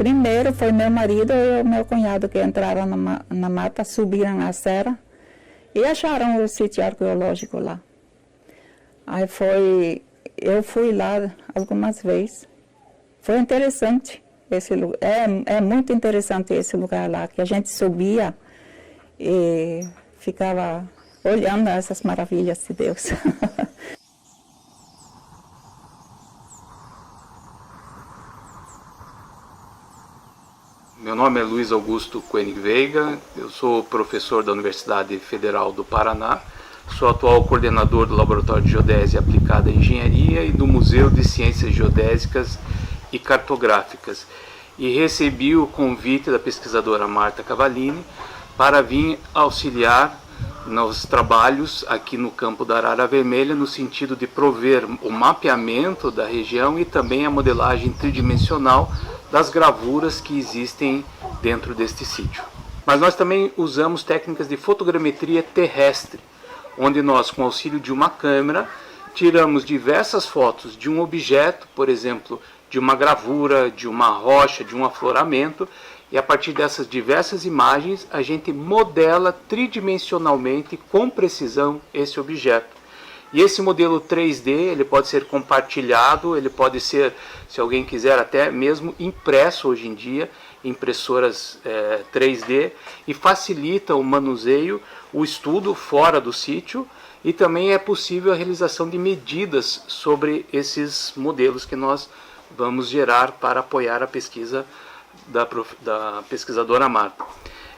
Primeiro foi meu marido e o meu cunhado que entraram na mata, subiram a serra e acharam o sítio arqueológico lá. Aí eu fui lá algumas vezes. Foi interessante esse lugar. É muito interessante esse lugar lá, que a gente subia e ficava olhando essas maravilhas de Deus. Meu nome é Luiz Augusto Koenig Veiga, eu sou professor da Universidade Federal do Paraná, sou atual coordenador do Laboratório de Geodésia Aplicada à Engenharia e do Museu de Ciências Geodésicas e Cartográficas, e recebi o convite da pesquisadora Marta Cavallini para vir auxiliar nos trabalhos aqui no campo da Arara Vermelha, no sentido de prover o mapeamento da região e também a modelagem tridimensional das gravuras que existem dentro deste sítio. Mas nós também usamos técnicas de fotogrametria terrestre, onde nós, com o auxílio de uma câmera, tiramos diversas fotos de um objeto, por exemplo, de uma gravura, de uma rocha, de um afloramento, e a partir dessas diversas imagens a gente modela tridimensionalmente, com precisão, esse objeto. E esse modelo 3D, ele pode ser compartilhado, ele pode ser, se alguém quiser, até mesmo impresso hoje em dia, impressoras 3D, e facilita o manuseio, o estudo fora do sítio, e também é possível a realização de medidas sobre esses modelos que nós vamos gerar para apoiar a pesquisa da pesquisadora Marta.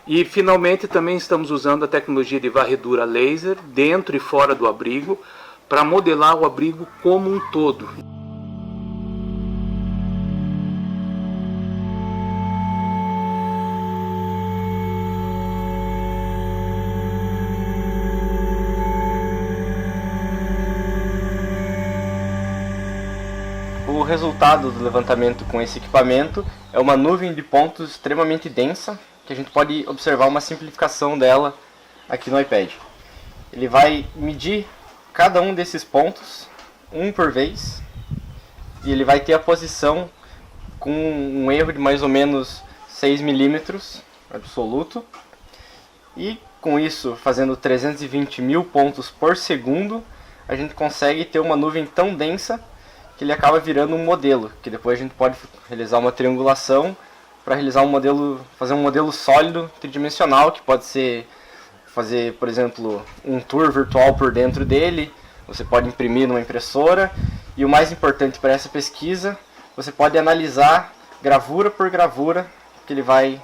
E finalmente também estamos usando a tecnologia de varredura laser dentro e fora do abrigo para modelar o abrigo como um todo. O resultado do levantamento com esse equipamento é uma nuvem de pontos extremamente densa, que a gente pode observar uma simplificação dela aqui no iPad. Ele vai medir cada um desses pontos, um por vez, e ele vai ter a posição com um erro de mais ou menos 6 milímetros absoluto, e com isso, fazendo 320 mil pontos por segundo, a gente consegue ter uma nuvem tão densa que ele acaba virando um modelo, que depois a gente pode realizar uma triangulação para realizar fazer um modelo sólido, tridimensional, que pode ser fazer, por exemplo, um tour virtual por dentro dele, você pode imprimir numa impressora, e o mais importante para essa pesquisa, você pode analisar gravura por gravura que ele vai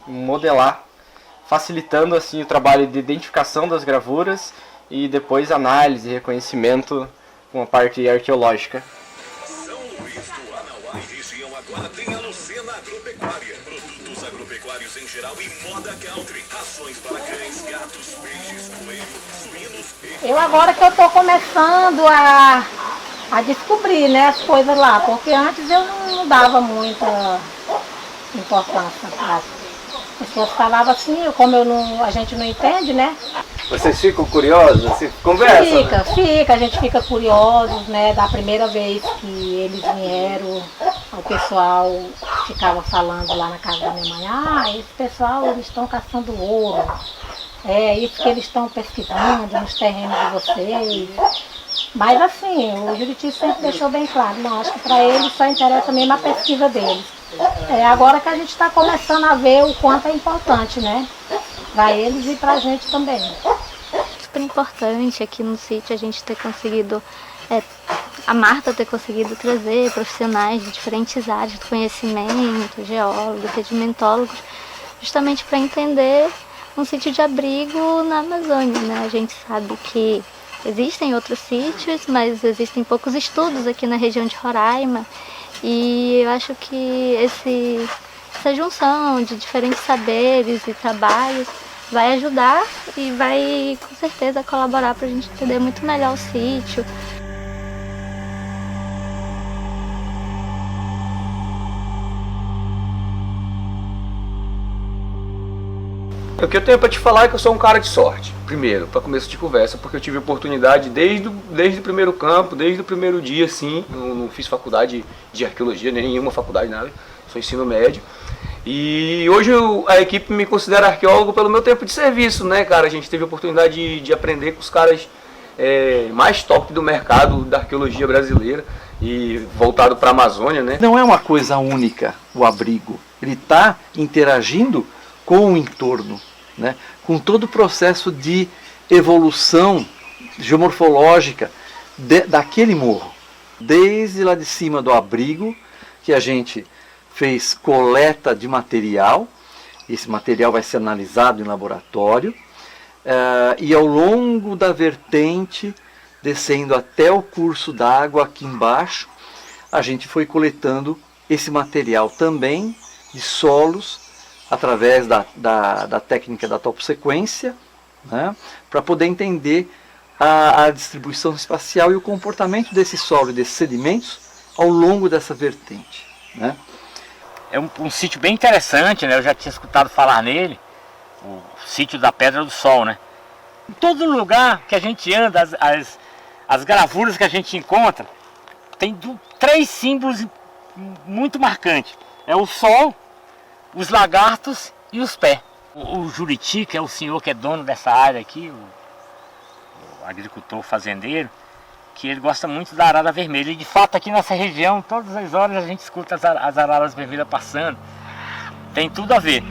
modelar, facilitando assim o trabalho de identificação das gravuras e depois análise e reconhecimento com a parte arqueológica. Agora tem a Lucena Agropecuária. Produtos agropecuários em geral e moda country. Rações para cães, gatos, peixes, coelhos, suínos e... Eu agora que eu tô começando a descobrir, né, as coisas lá, porque antes eu não dava muita importância. As pessoas falavam assim, como a gente não entende, né? Vocês ficam curiosos? Você conversa? Fica, a gente fica curiosos, né? Da primeira vez que eles vieram, o pessoal ficava falando lá na casa da minha mãe, esse pessoal, eles estão caçando ouro, é isso que eles estão pesquisando nos terrenos de vocês. Mas assim, o Juriti sempre deixou bem claro, não, acho que para eles só interessa mesmo a pesquisa deles. É agora que a gente está começando a ver o quanto é importante, né? Para eles e para a gente também. Super importante aqui no sítio a gente ter conseguido, a Marta ter conseguido trazer profissionais de diferentes áreas do conhecimento, geólogos, sedimentólogos, justamente para entender um sítio de abrigo na Amazônia, né? A gente sabe que existem outros sítios, mas existem poucos estudos aqui na região de Roraima, e eu acho que essa junção de diferentes saberes e trabalhos vai ajudar e vai com certeza colaborar para a gente entender muito melhor o sítio. O que eu tenho para te falar é que eu sou um cara de sorte. Primeiro, para começo de conversa, porque eu tive oportunidade desde o primeiro campo, desde o primeiro dia, assim. Não fiz faculdade de arqueologia, nem nenhuma faculdade, nada. sou ensino médio. E hoje a equipe me considera arqueólogo pelo meu tempo de serviço, né, cara? A gente teve a oportunidade de aprender com os caras mais top do mercado da arqueologia brasileira e voltado para a Amazônia, né? Não é uma coisa única o abrigo, ele está interagindo com o entorno, né? Com todo o processo de evolução geomorfológica daquele morro. Desde lá de cima do abrigo, que a gente fez coleta de material, esse material vai ser analisado em laboratório, e ao longo da vertente, descendo até o curso d'água aqui embaixo, a gente foi coletando esse material também de solos, através da técnica da toposequência, né, para poder entender a distribuição espacial e o comportamento desse solo e desses sedimentos ao longo dessa vertente, né. É um sítio bem interessante, né? Eu já tinha escutado falar nele, o sítio da Pedra do Sol, né? Em todo lugar que a gente anda, as gravuras que a gente encontra, tem 3 símbolos muito marcantes. É o sol, os lagartos e os pés. O Juriti, que é o senhor que é dono dessa área aqui, o agricultor fazendeiro, que ele gosta muito da arara vermelha. E de fato aqui nessa região, todas as horas a gente escuta as araras vermelhas passando. Tem tudo a ver.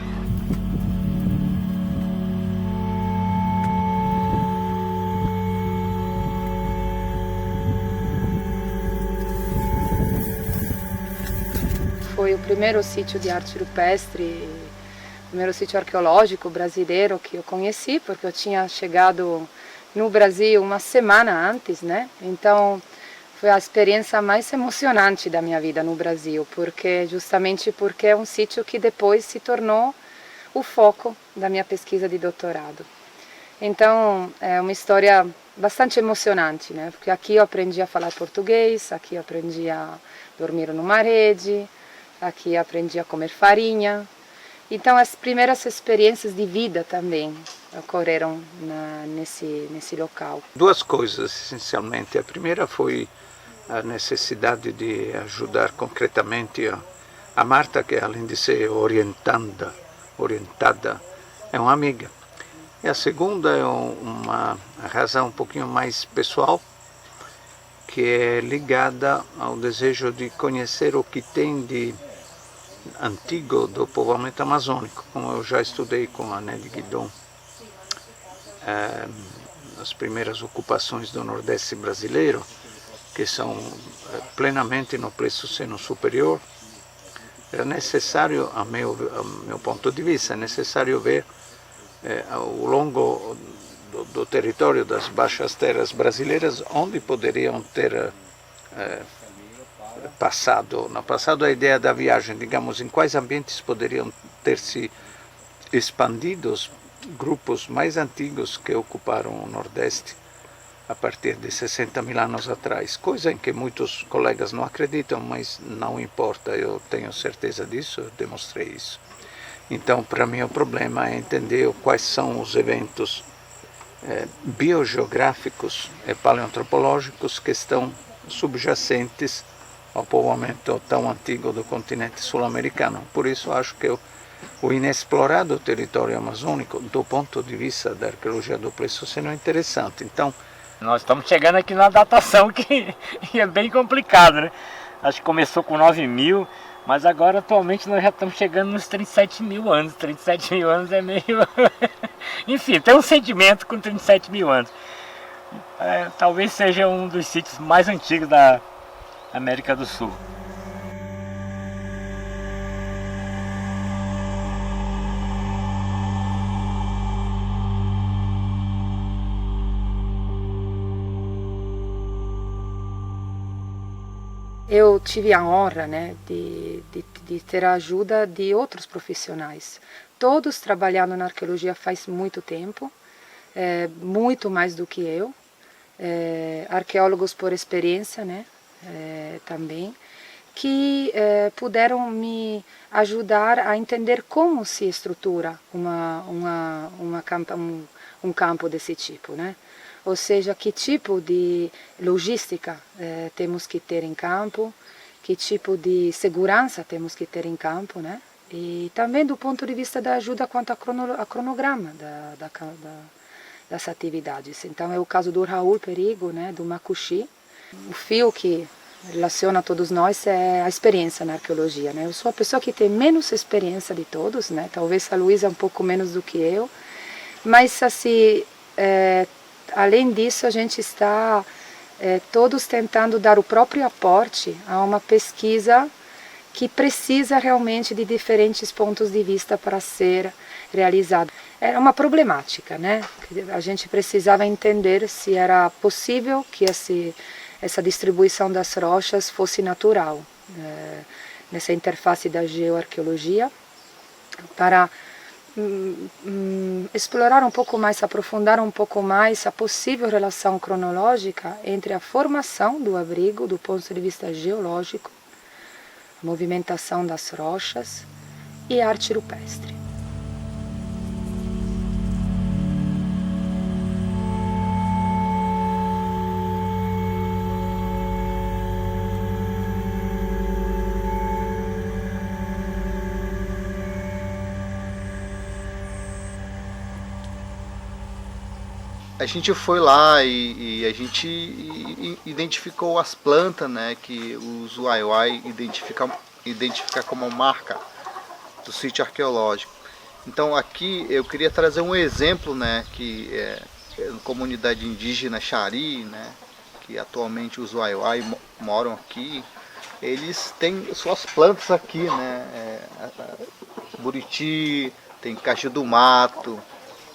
Foi o primeiro sítio de arte rupestre, o primeiro sítio arqueológico brasileiro que eu conheci, porque eu tinha chegado no Brasil uma semana antes, né? Então foi a experiência mais emocionante da minha vida no Brasil, justamente porque é um sítio que depois se tornou o foco da minha pesquisa de doutorado. Então é uma história bastante emocionante, né? Porque aqui eu aprendi a falar português, aqui eu aprendi a dormir numa rede, aqui eu aprendi a comer farinha. Então as primeiras experiências de vida também ocorreram nesse local. 2 coisas essencialmente. A primeira foi a necessidade de ajudar concretamente a Marta, que além de ser orientada, é uma amiga. E a segunda é uma razão um pouquinho mais pessoal, que é ligada ao desejo de conhecer o que tem de antigo do povoamento amazônico, como eu já estudei com a Nelly Guidon, as primeiras ocupações do Nordeste brasileiro, que são plenamente no Pleistoceno superior. Era necessário, a meu ponto de vista, é necessário ver ao longo do território das baixas terras brasileiras onde poderiam ter no passado a ideia da viagem, digamos, em quais ambientes poderiam ter se expandido os grupos mais antigos que ocuparam o Nordeste a partir de 60 mil anos atrás, coisa em que muitos colegas não acreditam, mas não importa, eu tenho certeza disso, eu demonstrei isso. Então, para mim, o problema é entender quais são os eventos biogeográficos e paleoantropológicos que estão subjacentes ao povoamento tão antigo do continente sul-americano. Por isso acho que o inexplorado território amazônico, do ponto de vista da arqueologia do Pleistoceno, é interessante. Então, nós estamos chegando aqui na datação que é bem complicado, né? Acho que começou com 9.000, mas agora atualmente nós já estamos chegando nos 37 mil anos. 37 mil anos é meio... Enfim, tem um sentimento com 37 mil anos. Talvez seja um dos sítios mais antigos da América do Sul. Eu tive a honra, né, de ter a ajuda de outros profissionais, todos trabalhando na arqueologia faz muito tempo, muito mais do que eu, arqueólogos por experiência, né, também, que puderam me ajudar a entender como se estrutura um campo desse tipo, né? Ou seja, que tipo de logística temos que ter em campo, que tipo de segurança temos que ter em campo, né? E também do ponto de vista da ajuda quanto a cronograma das atividades. Então é o caso do Raul Perigo, né, do Macuxi. O fio que relaciona todos nós é a experiência na arqueologia, né? Eu sou a pessoa que tem menos experiência de todos, né? Talvez a Luísa um pouco menos do que eu, mas assim, além disso a gente está todos tentando dar o próprio aporte a uma pesquisa que precisa realmente de diferentes pontos de vista para ser realizada. Era uma problemática, né? A gente precisava entender se era possível que essa distribuição das rochas fosse natural, nessa interface da geoarqueologia, para explorar um pouco mais, aprofundar um pouco mais a possível relação cronológica entre a formação do abrigo do ponto de vista geológico, a movimentação das rochas e a arte rupestre. A gente foi lá e a gente identificou as plantas, né, que os Waiwai identifica como marca do sítio arqueológico. Então aqui eu queria trazer um exemplo, né, que é a comunidade indígena Xari, né, que atualmente os Waiwai moram aqui. Eles têm suas plantas aqui, né, buriti, tem caju do mato,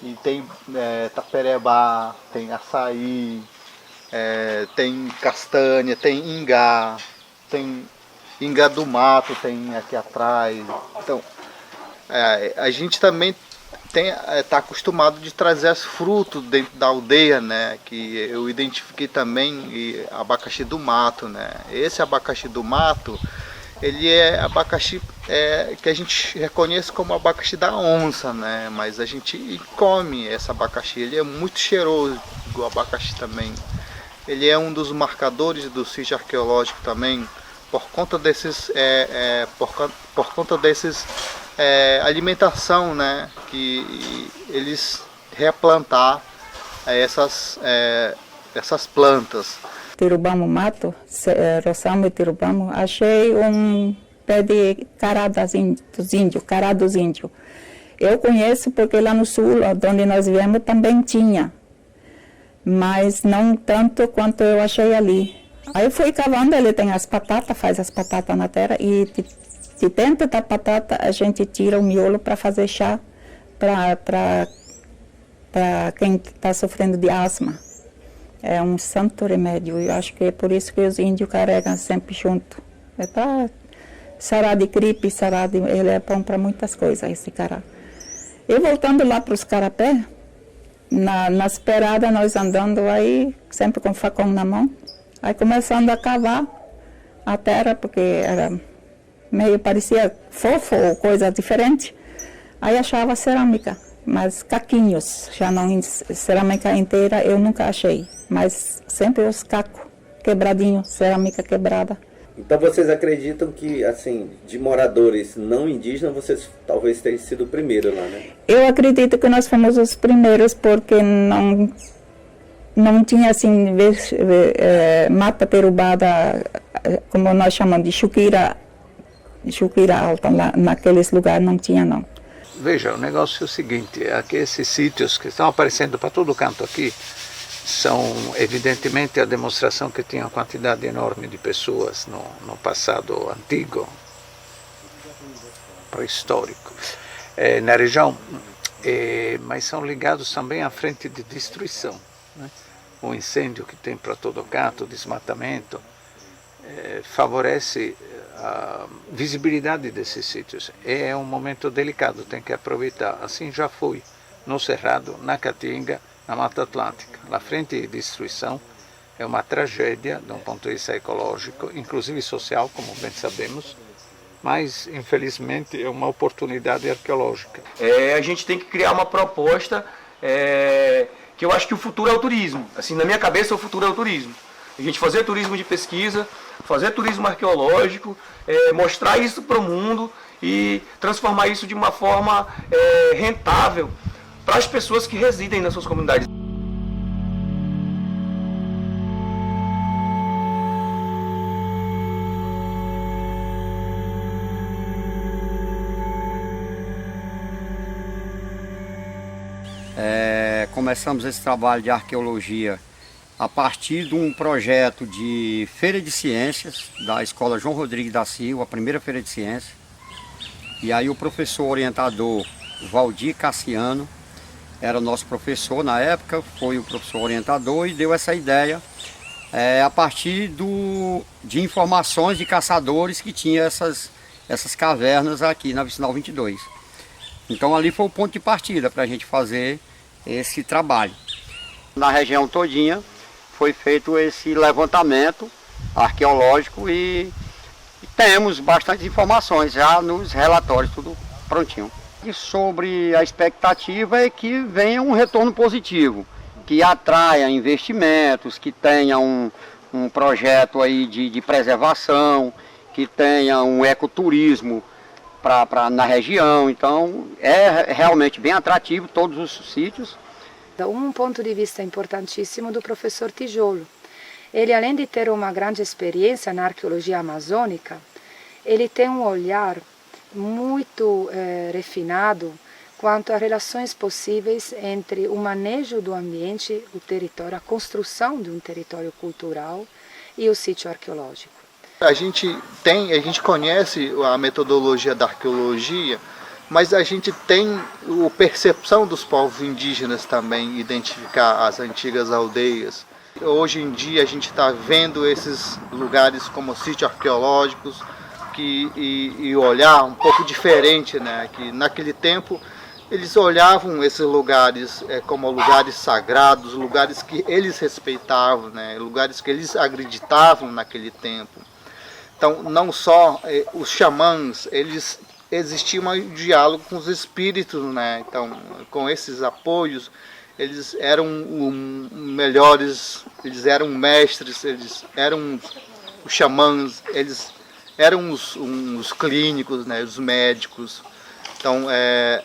e tem taperebá, tem açaí, tem castanha, tem ingá do mato, tem aqui atrás. Então, a gente também está acostumado de trazer os frutos dentro da aldeia, né? Que eu identifiquei também abacaxi do mato, né? Esse abacaxi do mato, ele é abacaxi que a gente reconhece como abacaxi da onça, né? Mas a gente come esse abacaxi, ele é muito cheiroso, igual abacaxi também. Ele é um dos marcadores do sítio arqueológico também, por conta desses, alimentação, né? Que eles replantar essas plantas. Tirubamo mato, roçamos e tirubamo, achei um pé de cará dos índios, cará dos índios. Eu conheço porque lá no sul, onde nós viemos, também tinha, mas não tanto quanto eu achei ali. Aí eu fui cavando, ele tem as batatas, faz as batatas na terra e de dentro da batata a gente tira o miolo para fazer chá para quem está sofrendo de asma. É um santo remédio, eu acho que é por isso que os índios carregam sempre junto. É para sarar de gripe, ele é bom para muitas coisas, esse cará. E voltando lá para os carapé, na esperada nós andando aí, sempre com facão na mão, aí começando a cavar a terra, porque era meio parecia fofo ou coisa diferente. Aí achava cerâmica, mas caquinhos, já não cerâmica inteira eu nunca achei, mas sempre os cacos quebradinhos, cerâmica quebrada. Então vocês acreditam que, assim, de moradores não indígenas, vocês talvez tenham sido o primeiro lá, né? Eu acredito que nós fomos os primeiros, porque não tinha, assim, mata derrubada, como nós chamamos de chuquira alta, lá, naqueles lugares não tinha, não. Veja, o negócio é o seguinte, é que esses sítios que estão aparecendo para todo canto aqui, são evidentemente a demonstração que tinha uma quantidade enorme de pessoas no passado antigo, pré-histórico, na região, mas são ligados também à frente de destruição, né? O incêndio que tem para todo canto, o desmatamento, favorece a visibilidade desses sítios. É um momento delicado, tem que aproveitar. Assim já foi no Cerrado, na Caatinga, na Mata Atlântica. A frente de destruição é uma tragédia de um ponto de vista ecológico, inclusive social, como bem sabemos, mas infelizmente é uma oportunidade arqueológica. A gente tem que criar uma proposta que eu acho que o futuro é o turismo. Assim, na minha cabeça o futuro é o turismo. A gente fazer turismo de pesquisa, fazer turismo arqueológico, mostrar isso para o mundo e transformar isso de uma forma rentável para as pessoas que residem nas suas comunidades. Começamos esse trabalho de arqueologia a partir de um projeto de feira de ciências da Escola João Rodrigues da Silva, a primeira feira de ciências. E aí o professor orientador Valdir Cassiano era nosso professor na época, foi o professor orientador e deu essa ideia a partir de informações de caçadores que tinham essas cavernas aqui na Vicinal 22. Então ali foi o ponto de partida para a gente fazer esse trabalho. Na região todinha foi feito esse levantamento arqueológico e temos bastante informações já nos relatórios, tudo prontinho. E sobre a expectativa é que venha um retorno positivo, que atraia investimentos, que tenha um projeto aí de preservação, que tenha um ecoturismo na região. Então é realmente bem atrativo todos os sítios. Um ponto de vista importantíssimo do professor Tijolo. Ele, além de ter uma grande experiência na arqueologia amazônica, ele tem um olhar muito refinado quanto a relações possíveis entre o manejo do ambiente, o território, a construção de um território cultural e o sítio arqueológico. A gente conhece a metodologia da arqueologia, mas a gente tem a percepção dos povos indígenas também, identificar as antigas aldeias. Hoje em dia a gente está vendo esses lugares como sítios arqueológicos e olhar um pouco diferente, né? Que naquele tempo eles olhavam esses lugares como lugares sagrados, lugares que eles respeitavam, né? Lugares que eles acreditavam naquele tempo. Então não só os xamãs, existia um diálogo com os espíritos, né? Então, com esses apoios, eles eram melhores, eles eram mestres, eles eram os xamãs, eles eram os clínicos, né? Os médicos. Então,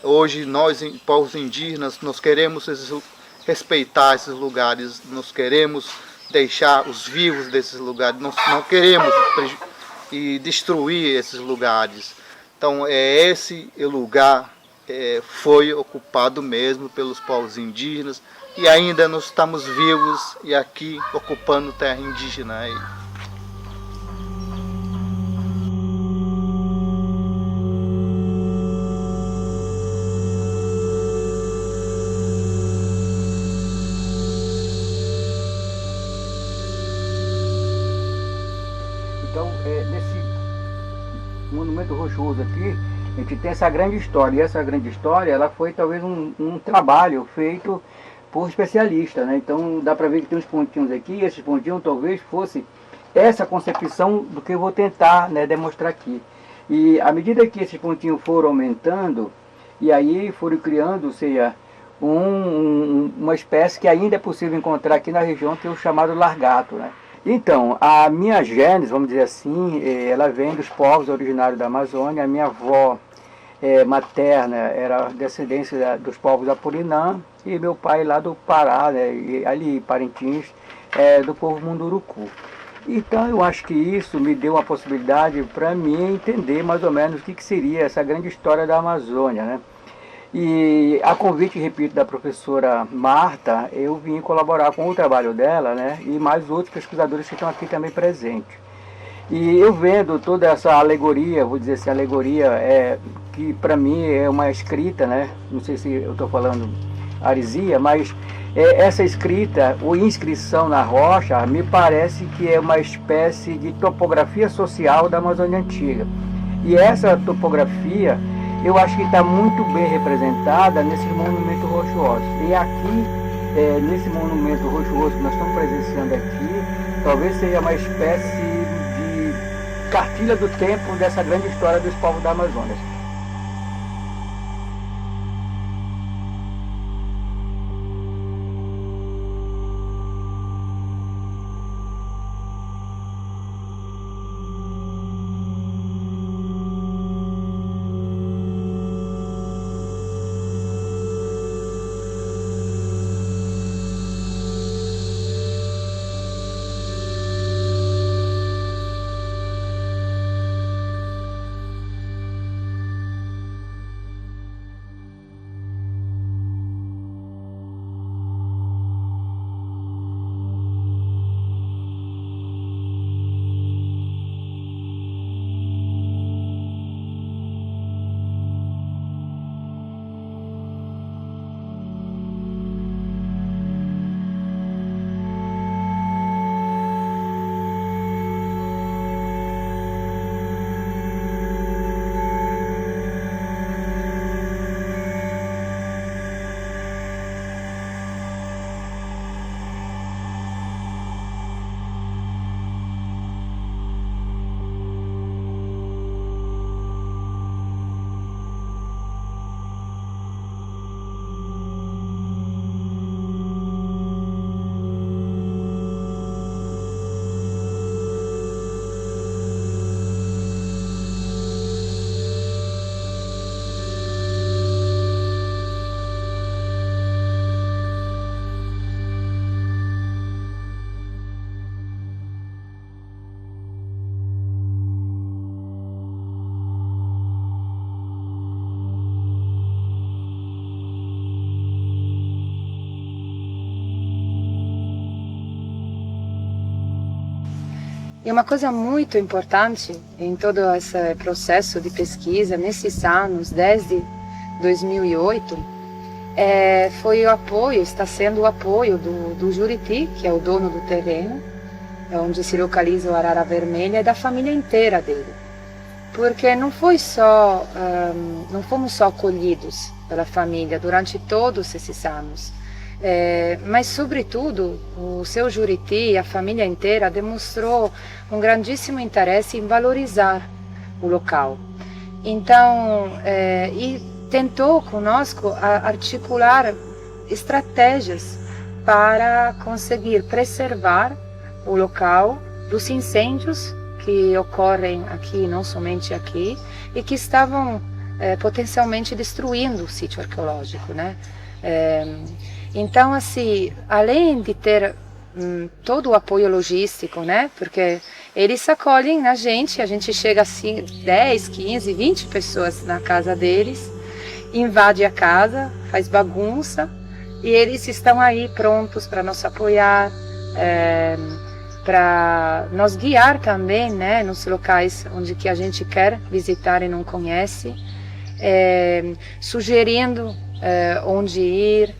hoje nós, povos indígenas, nós queremos respeitar esses lugares, nós queremos deixar os vivos desses lugares, nós não queremos destruir esses lugares. Então esse lugar foi ocupado mesmo pelos povos indígenas e ainda nós estamos vivos e aqui ocupando terra indígena. Então, nesse monumento rochoso aqui, a gente tem essa grande história, e essa grande história ela foi talvez um trabalho feito por especialistas, né? Então dá para ver que tem uns pontinhos aqui, e esses pontinhos talvez fosse essa concepção do que eu vou tentar, né, demonstrar aqui. E à medida que esses pontinhos foram aumentando, e aí foram criando, ou seja, uma espécie que ainda é possível encontrar aqui na região, que é o chamado largato, né? Então, a minha gênese, vamos dizer assim, ela vem dos povos originários da Amazônia. A minha avó materna era descendência dos povos Apurinã e meu pai lá do Pará, né, e ali Parintins, do povo Munduruku. Então eu acho que isso me deu uma possibilidade para mim entender mais ou menos o que seria essa grande história da Amazônia, né? E a convite, repito, da professora Marta, eu vim colaborar com o trabalho dela, né, e mais outros pesquisadores que estão aqui também presentes. E eu vendo toda essa alegoria, vou dizer assim, alegoria que para mim é uma escrita, né, não sei se eu estou falando aresia, mas essa escrita ou inscrição na rocha me parece que é uma espécie de topografia social da Amazônia Antiga. E essa topografia eu acho que está muito bem representada nesses monumentos rochosos. E aqui, nesse monumento rochoso que nós estamos presenciando aqui, talvez seja uma espécie de cartilha do tempo dessa grande história dos povos da Amazônia. E uma coisa muito importante em todo esse processo de pesquisa, nesses anos, desde 2008, foi o apoio, está sendo o apoio do Juriti, que é o dono do terreno, onde se localiza o Arara Vermelha, e da família inteira dele. Porque não fomos só acolhidos pela família durante todos esses anos, mas sobretudo o seu Juriti e a família inteira demonstrou um grandíssimo interesse em valorizar o local. Então, e tentou conosco articular estratégias para conseguir preservar o local dos incêndios que ocorrem aqui, não somente aqui, e que estavam potencialmente destruindo o sítio arqueológico, né? Então, assim, além de ter todo o apoio logístico, né? Porque eles acolhem a gente chega assim, 10, 15, 20 pessoas na casa deles, invade a casa, faz bagunça, e eles estão aí prontos para nos apoiar, para nos guiar também, né, nos locais onde que a gente quer visitar e não conhece, sugerindo onde ir,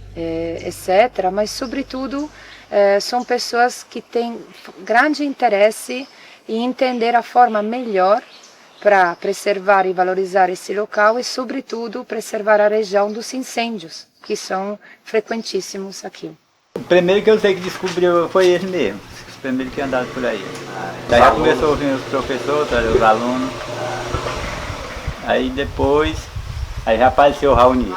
etc. Mas, sobretudo, são pessoas que têm grande interesse em entender a forma melhor para preservar e valorizar esse local e, sobretudo, preservar a região dos incêndios, que são frequentíssimos aqui. O primeiro que eu sei que descobriu foi esse mesmo, os primeiros que andaram por aí. Daí já começou a vir os professores, os alunos, aí depois, aí já apareceu o Raoni.